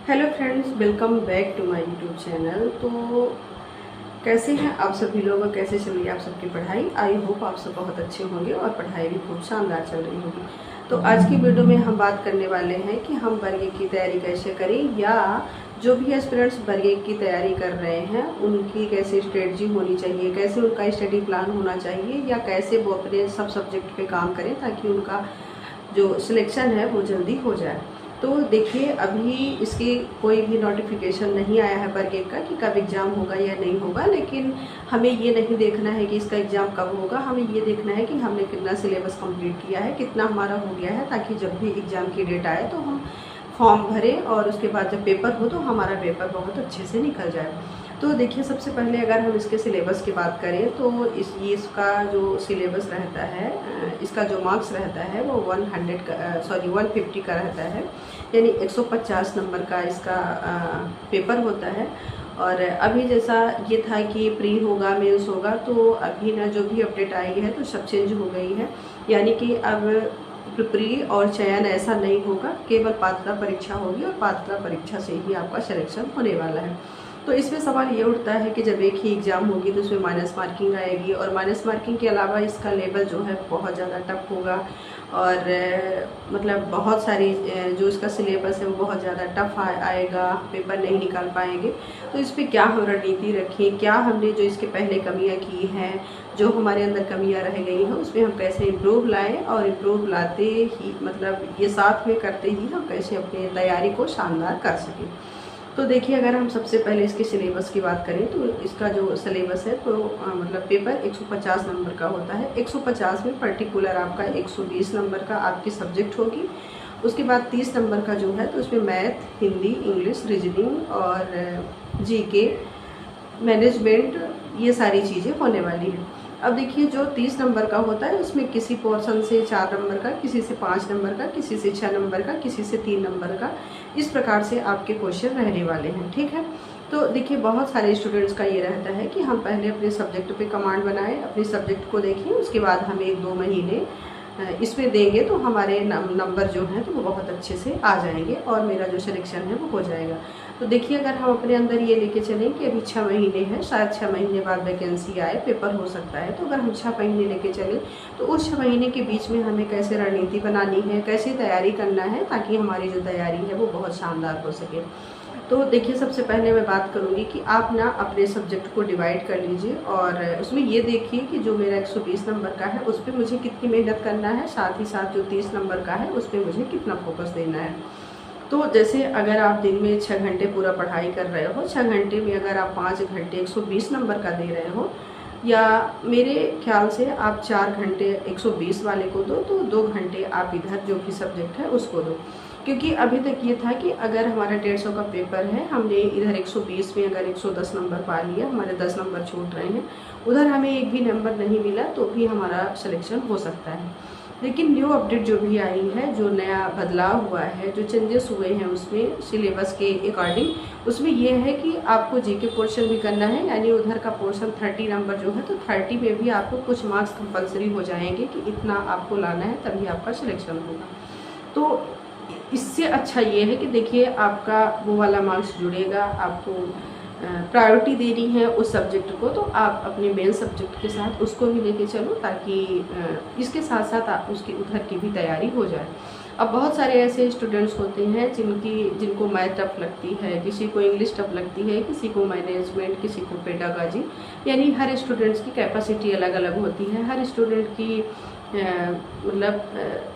Hello friends, welcome back to my YouTube channel. तो कैसे हैं आप सभी लोग और कैसे चल रही है आप सबकी पढ़ाई। आई होप आप सब बहुत अच्छे होंगे और पढ़ाई भी खूब शानदार चल रही होगी। तो आज की वीडियो में हम बात करने वाले हैं कि हम वर्ग की तैयारी कैसे करें, या जो भी एस्पिरेंट्स वर्ग की तैयारी कर रहे हैं उनकी कैसे स्ट्रेटजी होनी चाहिए, कैसे उनका स्टडी प्लान होना चाहिए, या कैसे वो अपने सब सब्जेक्ट पे काम करें ताकि उनका जो सिलेक्शन है वो जल्दी हो जाए। तो देखिए, अभी इसकी कोई भी नोटिफिकेशन नहीं आया है वर्ग का कि कब एग्ज़ाम होगा या नहीं होगा, लेकिन हमें ये नहीं देखना है कि इसका एग्ज़ाम कब होगा। हमें ये देखना है कि हमने कितना सिलेबस कंप्लीट किया है, कितना हमारा हो गया है, ताकि जब भी एग्ज़ाम की डेट आए तो हम फॉर्म भरें और उसके बाद जब पेपर हो तो हमारा पेपर बहुत अच्छे से निकल जाए। तो देखिए, सबसे पहले अगर हम इसके सिलेबस की बात करें तो इसका जो सिलेबस रहता है, इसका जो मार्क्स रहता है वो 150 का रहता है, यानी 150 नंबर का इसका पेपर होता है। और अभी जैसा ये था कि प्री होगा, मेंस होगा, तो अभी ना जो भी अपडेट आई है तो सब चेंज हो गई है। यानी कि अब प्री और चयन ऐसा नहीं होगा, केवल पात्रता परीक्षा होगी और पात्रता परीक्षा से ही आपका सिलेक्शन होने वाला है। तो इसमें सवाल ये उठता है कि जब एक ही एग्ज़ाम होगी तो उसमें माइनस मार्किंग आएगी, और माइनस मार्किंग के अलावा इसका लेवल जो है बहुत ज़्यादा टफ होगा, और मतलब बहुत सारी जो इसका सिलेबस है वो बहुत ज़्यादा टफ आएगा, पेपर नहीं निकाल पाएंगे। तो इस पर क्या हम रणनीति रखें, क्या हमने जो इसके पहले कमियां की हैं, जो हमारे अंदर कमियां रह गई हैं, उसमें हम कैसे इम्प्रूव लाएं, और इम्प्रूव लाते ही मतलब ये साथ में करते ही हम कैसे अपनी तैयारी को शानदार कर सकें। तो देखिए, अगर हम सबसे पहले इसके सिलेबस की बात करें तो इसका जो सिलेबस है तो मतलब पेपर 150 नंबर का होता है। 150 में पर्टिकुलर आपका 120 नंबर का आपकी सब्जेक्ट होगी। उसके बाद 30 नंबर का जो है तो उसमें मैथ, हिंदी, इंग्लिश, रीजनिंग और जीके, मैनेजमेंट, ये सारी चीज़ें होने वाली हैं। अब देखिए, जो 30 नंबर का होता है उसमें किसी पोर्शन से 4 नंबर का, किसी से 5 नंबर का, किसी से 6 नंबर का, किसी से 3 नंबर का, इस प्रकार से आपके क्वेश्चन रहने वाले हैं। ठीक है। तो देखिए, बहुत सारे स्टूडेंट्स का ये रहता है कि हम पहले अपने सब्जेक्ट पे कमांड बनाएं, अपने सब्जेक्ट को देखें, उसके बाद हम 1-2 महीने इसमें देंगे तो हमारे नंबर जो हैं तो वो बहुत अच्छे से आ जाएंगे और मेरा जो सिलेक्शन है वो हो जाएगा। तो देखिए, अगर हम अपने अंदर ये लेके चलें कि अभी 6 महीने हैं, शायद 6 महीने बाद वैकेंसी आए, पेपर हो सकता है, तो अगर हम 6 महीने लेके चलें तो उस 6 महीने के बीच में हमें कैसे रणनीति बनानी है, कैसे तैयारी करना है ताकि हमारी जो तैयारी है वो बहुत शानदार हो सके। तो देखिए, सबसे पहले मैं बात करूँगी कि आप ना अपने सब्जेक्ट को डिवाइड कर लीजिए और उसमें ये देखिए कि जो मेरा 120 नंबर का है उस पर मुझे कितनी मेहनत करना है, साथ ही साथ जो 30 नंबर का है उस पर मुझे कितना फोकस देना है। तो जैसे अगर आप दिन में 6 घंटे पूरा पढ़ाई कर रहे हो, 6 घंटे में अगर आप 5 घंटे 120 नंबर का दे रहे हो, या मेरे ख्याल से आप 4 घंटे 120 वाले को दो, तो 2 घंटे आप इधर जो भी सब्जेक्ट है उसको दो। क्योंकि अभी तक ये था कि अगर हमारा 150 का पेपर है, हमने इधर 120 में अगर 110 नंबर पा लिया, हमारे 10 नंबर छूट रहे हैं, उधर हमें एक भी नंबर नहीं मिला तो भी हमारा सिलेक्शन हो सकता है। लेकिन न्यू अपडेट जो भी आई है, जो नया बदलाव हुआ है, जो चेंजेस हुए हैं उसमें सिलेबस के अकॉर्डिंग, उसमें यह है कि आपको जीके पोर्शन भी करना है, यानी उधर का पोर्शन 30 नंबर जो है तो 30 में भी आपको कुछ मार्क्स कंपलसरी हो जाएंगे कि इतना आपको लाना है तभी आपका सिलेक्शन होगा। तो इससे अच्छा ये है कि देखिए, आपका वो वाला मार्क्स जुड़ेगा, आपको प्रायोरिटी देनी है उस सब्जेक्ट को, तो आप अपने मेन सब्जेक्ट के साथ उसको भी लेके चलो ताकि इसके साथ साथ आप उसकी उधर की भी तैयारी हो जाए। अब बहुत सारे ऐसे स्टूडेंट्स होते हैं जिनको मैथ टफ लगती है, किसी को इंग्लिश टफ लगती है, किसी को मैनेजमेंट, किसी को पेडागॉजी, यानी हर स्टूडेंट्स की कैपेसिटी अलग अलग होती है, हर स्टूडेंट की मतलब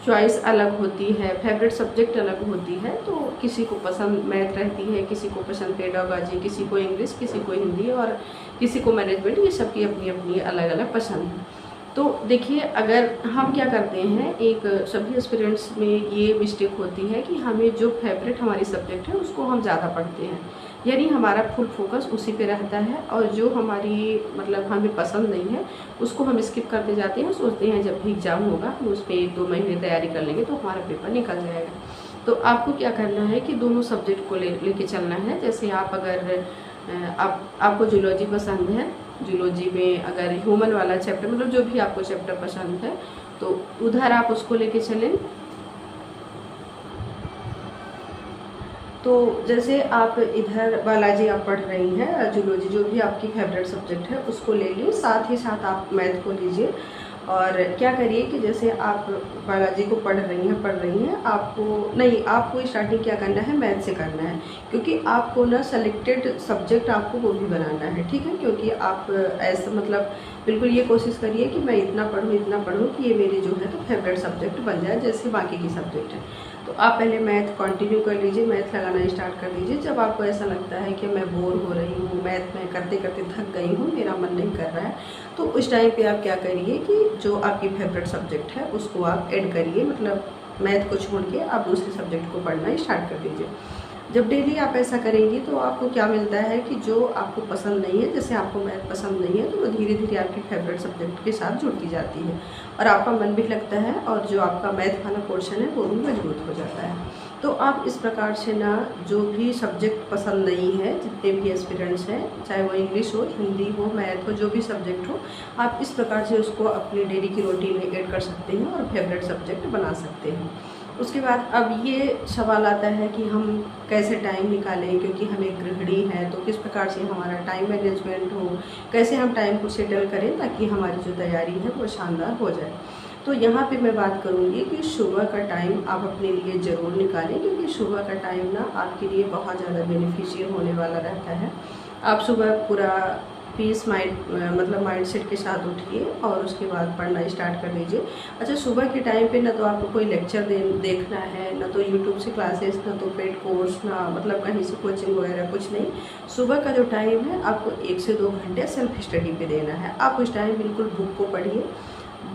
चॉइस अलग होती है, फेवरेट सब्जेक्ट अलग होती है। तो किसी को पसंद मैथ रहती है, किसी को पसंद पेडागॉजी, किसी को इंग्लिश, किसी को हिंदी और किसी को मैनेजमेंट, ये सबकी अपनी अपनी अलग अलग पसंद है। तो देखिए, अगर हम क्या करते हैं, एक सभी एस्पिरेंट्स में ये मिस्टेक होती है कि हमें जो फेवरेट हमारी सब्जेक्ट है उसको हम ज़्यादा पढ़ते हैं, यानी हमारा फुल फोकस उसी पे रहता है, और जो हमारी मतलब हमें पसंद नहीं है उसको हम स्किप करते जाते हैं, सोचते हैं जब भी एग्ज़ाम होगा हम उस पर 1-2 महीने तैयारी कर लेंगे तो हमारा पेपर निकल जाएगा। तो आपको क्या करना है कि दोनों सब्जेक्ट को लेके चलना है। जैसे आप अगर आपको जूलॉजी पसंद है, जूलॉजी में अगर ह्यूमन वाला चैप्टर, मतलब जो भी आपको चैप्टर पसंद है तो उधर आप उसको लेके चलें। तो जैसे आप इधर बायोलॉजी आप पढ़ रही हैं, जूलॉजी जो भी आपकी फेवरेट सब्जेक्ट है उसको ले लीजिए, साथ ही साथ आप मैथ को लीजिए। और क्या करिए कि जैसे आप बायोलॉजी को पढ़ रही हैं आपको स्टार्टिंग क्या करना है, मैथ से करना है, क्योंकि आपको ना सेलेक्टेड सब्जेक्ट आपको वो भी बनाना है, ठीक है। क्योंकि आप ऐसा मतलब बिल्कुल ये कोशिश करिए कि मैं इतना पढ़ूँ कि ये मेरी जो है तो फेवरेट सब्जेक्ट बन जाए जैसे बाकी की सब्जेक्ट है। तो आप पहले मैथ कंटिन्यू कर लीजिए, मैथ लगाना स्टार्ट कर दीजिए। जब आपको ऐसा लगता है कि मैं बोर हो रही हूँ, मैथ में करते करते थक गई हूँ, मेरा मन नहीं कर रहा है, तो उस टाइम पे आप क्या करिए कि जो आपकी फेवरेट सब्जेक्ट है उसको आप ऐड करिए, मतलब मैथ को छोड़ के आप दूसरे सब्जेक्ट को पढ़ना स्टार्ट कर दीजिए। जब डेली आप ऐसा करेंगी तो आपको क्या मिलता है कि जो आपको पसंद नहीं है, जैसे आपको मैथ पसंद नहीं है, तो वो धीरे धीरे आपकी फेवरेट सब्जेक्ट के साथ जुड़ती जाती है और आपका मन भी लगता है और जो आपका मैथ वाला पोर्शन है वो भी मजबूत हो जाता है। तो आप इस प्रकार से ना जो भी सब्जेक्ट पसंद नहीं है, जितने भी एस्पिरेंट्स हैं, चाहे वो इंग्लिश हो, हिंदी हो, मैथ हो, जो भी सब्जेक्ट हो, आप इस प्रकार से उसको अपनी डेली की रूटीन में ऐड कर सकते हैं और फेवरेट सब्जेक्ट बना सकते हैं। उसके बाद अब ये सवाल आता है कि हम कैसे टाइम निकालें, क्योंकि हम एक गृहिणी हैं, तो किस प्रकार से हमारा टाइम मैनेजमेंट हो, कैसे हम टाइम को सेटल करें ताकि हमारी जो तैयारी है वो शानदार हो जाए। तो यहाँ पे मैं बात करूँगी कि सुबह का टाइम आप अपने लिए ज़रूर निकालें, क्योंकि सुबह का टाइम ना आपके लिए बहुत ज़्यादा बेनिफिशियल होने वाला रहता है। आप सुबह पूरा पीस माइंड सेट के साथ उठिए और उसके बाद पढ़ना स्टार्ट कर लीजिए। अच्छा, सुबह के टाइम पे ना तो आपको कोई लेक्चर देखना है, ना तो यूट्यूब से क्लासेस, ना तो पेड कोर्स, ना मतलब कहीं से कोचिंग वगैरह कुछ नहीं। सुबह का जो टाइम है आपको 1 से 2 घंटे सेल्फ स्टडी पे देना है। आप उस टाइम बिल्कुल बुक को पढ़िए,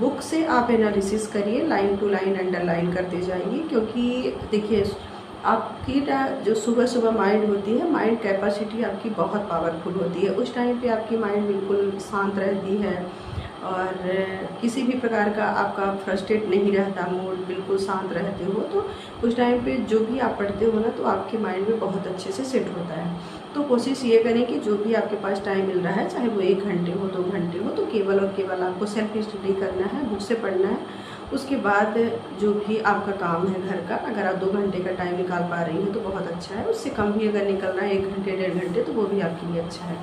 बुक से आप एनालिसिस करिए, लाइन टू लाइन अंडरलाइन करते जाइए, क्योंकि देखिए आपकी जो सुबह सुबह माइंड होती है, माइंड कैपेसिटी आपकी बहुत पावरफुल होती है। उस टाइम पे आपकी माइंड बिल्कुल शांत रहती है और किसी भी प्रकार का आपका फ्रस्ट्रेट नहीं रहता, मूड बिल्कुल शांत रहते हो, तो उस टाइम पे जो भी आप पढ़ते हो ना तो आपके माइंड में बहुत अच्छे से सेट होता है। तो कोशिश ये करें कि जो भी आपके पास टाइम मिल रहा है, चाहे वो 1 घंटे हो, 2 घंटे हो, तो केवल और केवल आपको सेल्फ स्टडी करना है, बुक से पढ़ना है। उसके बाद जो भी आपका काम है घर का, अगर आप 2 घंटे का टाइम निकाल पा रही हैं तो बहुत अच्छा है। उससे कम भी अगर निकलना है 1 घंटे 1.5 घंटे, तो वो भी आपके लिए अच्छा है।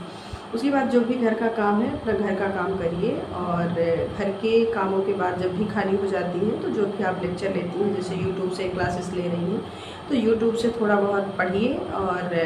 उसके बाद जो भी घर का काम है अपना घर का काम करिए और घर के कामों के बाद जब भी खाली हो जाती हैं तो जो भी आप लेक्चर लेती हैं, जैसे यूट्यूब से क्लासेस ले रही हैं तो यूट्यूब से थोड़ा बहुत पढ़िए। और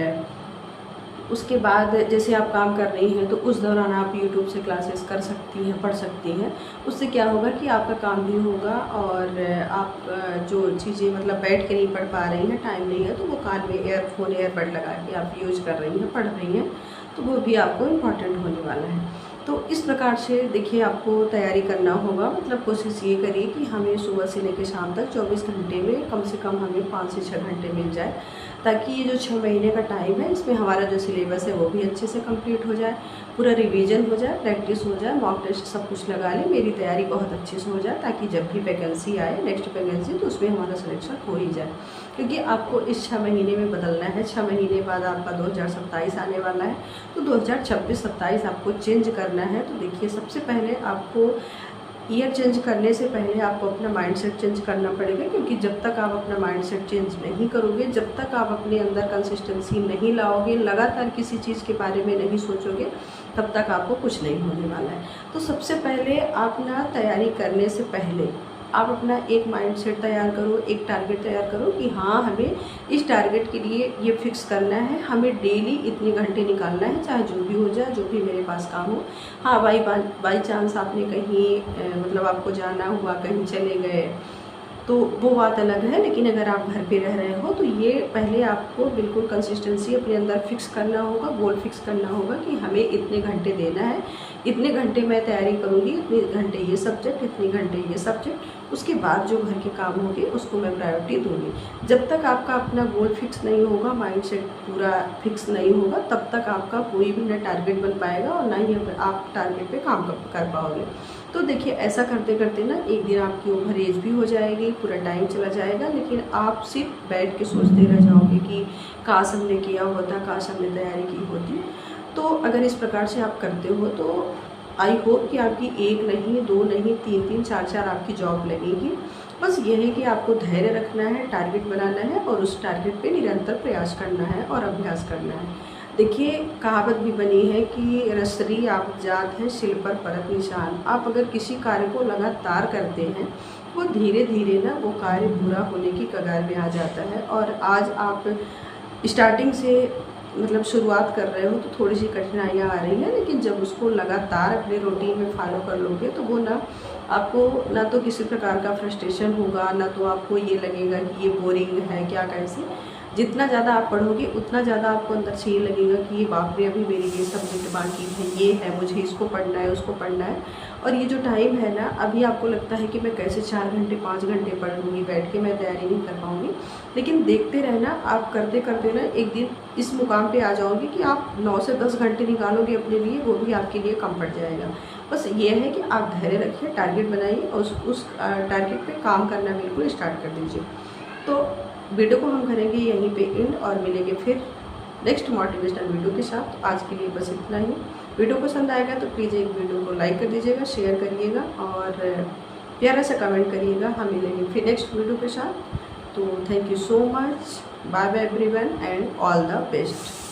उसके बाद जैसे आप काम कर रही हैं तो उस दौरान आप यूट्यूब से क्लासेस कर सकती हैं, पढ़ सकती हैं। उससे क्या होगा कि आपका काम भी होगा और आप जो चीज़ें मतलब बैठ के नहीं पढ़ पा रही हैं, टाइम नहीं है, तो वो कान में ईयरफोन ईयरबड लगा के आप यूज़ कर रही हैं, पढ़ रही हैं, तो वो भी आपको इम्पॉर्टेंट होने वाला है। तो इस प्रकार से देखिए आपको तैयारी करना होगा, मतलब कोशिश ये करिए कि हमें सुबह से लेकर शाम तक 24 घंटे में कम से कम हमें 5 से 6 घंटे मिल जाए, ताकि ये जो 6 महीने का टाइम है इसमें हमारा जो सिलेबस है वो भी अच्छे से कंप्लीट हो जाए, पूरा रिवीजन हो जाए, प्रैक्टिस हो जाए, मॉक टेस्ट सब कुछ लगा लें, मेरी तैयारी बहुत अच्छे से हो जाए, ताकि जब भी वैकेंसी आए नेक्स्ट वैकेंसी तो उसमें हमारा सिलेक्शन हो ही जाए। क्योंकि आपको इस 6 महीने में बदलना है, 6 महीने बाद आपका 2027 आने वाला है, तो 2026-27 आपको चेंज करना है। तो देखिए सबसे पहले आपको ईयर चेंज करने से पहले आपको अपना माइंडसेट चेंज करना पड़ेगा, क्योंकि जब तक आप अपना माइंडसेट चेंज नहीं करोगे, जब तक आप अपने अंदर कंसिस्टेंसी नहीं लाओगे, लगातार किसी चीज़ के बारे में नहीं सोचोगे, तब तक आपको कुछ नहीं होने वाला है। तो सबसे पहले आप ना तैयारी करने से पहले आप अपना एक माइंडसेट तैयार करो, एक टारगेट तैयार करो कि हाँ हमें इस टारगेट के लिए ये फिक्स करना है, हमें डेली इतने घंटे निकालना है, चाहे जो भी हो जाए, जो भी मेरे पास काम हो। हाँ बाई चांस आपने कहीं मतलब आपको जाना हुआ, कहीं चले गए, तो वो बात अलग है, लेकिन अगर आप घर पे रह रहे हो तो ये पहले आपको बिल्कुल कंसिस्टेंसी अपने अंदर फिक्स करना होगा, गोल फिक्स करना होगा कि हमें इतने घंटे देना है, इतने घंटे मैं तैयारी करूँगी, इतने घंटे ये सब्जेक्ट, इतने घंटे ये सब्जेक्ट, उसके बाद जो घर के काम होंगे उसको मैं प्रायोरिटी दूँगी। जब तक आपका अपना गोल फिक्स नहीं होगा, माइंडसेट पूरा फिक्स नहीं होगा, तब तक आपका कोई भी ना टारगेट बन पाएगा और ना ही आप टारगेट पे काम कर पाओगे। तो देखिए ऐसा करते करते ना एक दिन आपकी ओवर एज भी हो जाएगी, पूरा टाइम चला जाएगा, लेकिन आप सिर्फ बैठ के सोचते रह जाओगे कि काश हमने किया होता, काश हमने तैयारी की होती। तो अगर इस प्रकार से आप करते हो तो आई होप कि आपकी 1 नहीं, 2 नहीं, 3-3, 4-4 आपकी जॉब लगेगी बस ये है कि आपको धैर्य रखना है, टारगेट बनाना है और उस टारगेट पे निरंतर प्रयास करना है और अभ्यास करना है। देखिए, कहावत भी बनी है कि रसरी आप जात है, शिल पर परत निशान। आप अगर किसी कार्य को लगातार करते हैं, वो धीरे धीरे ना वो कार्य पूरा होने की कगार में आ जाता है। और आज आप स्टार्टिंग से मतलब शुरुआत कर रहे हो तो थोड़ी सी कठिनाइयाँ आ रही हैं, लेकिन जब उसको लगातार अपने रूटीन में फॉलो कर लोगे तो वो ना आपको ना तो किसी प्रकार का फ्रस्ट्रेशन होगा, ना तो आपको ये लगेगा कि ये बोरिंग है क्या कैसे। जितना ज़्यादा आप पढ़ोगे उतना ज़्यादा आपको अंदर से ये लगेगा कि ये बाप रे, अभी मेरी ये सब्जेक्ट बाकी है, ये है, मुझे इसको पढ़ना है, उसको पढ़ना है। और ये जो टाइम है ना, अभी आपको लगता है कि मैं कैसे 4 घंटे 5 घंटे पढ़ लूँगी बैठ के, मैं तैयारी नहीं कर पाऊँगी। लेकिन देखते रहना, आप करते करते ना एक दिन इस मुकाम पे आ जाओगे कि आप 9 से 10 घंटे निकालोगे अपने लिए, वो भी आपके लिए कम पड़ जाएगा। बस ये है कि आप धैर्य रखिए, टारगेट बनाइए और उस टारगेट पे काम करना बिल्कुल स्टार्ट कर दीजिए। तो वीडियो को हम करेंगे यहीं पे एंड और मिलेंगे फिर नेक्स्ट मोटिवेशनल वीडियो के साथ। तो आज के लिए बस इतना ही। वीडियो पसंद आएगा तो प्लीज़ एक वीडियो को लाइक कर दीजिएगा, शेयर करिएगा और प्यारा सा कमेंट करिएगा। हम मिलेंगे फिर नेक्स्ट वीडियो के साथ। तो thank you so much, bye bye everyone and all the best.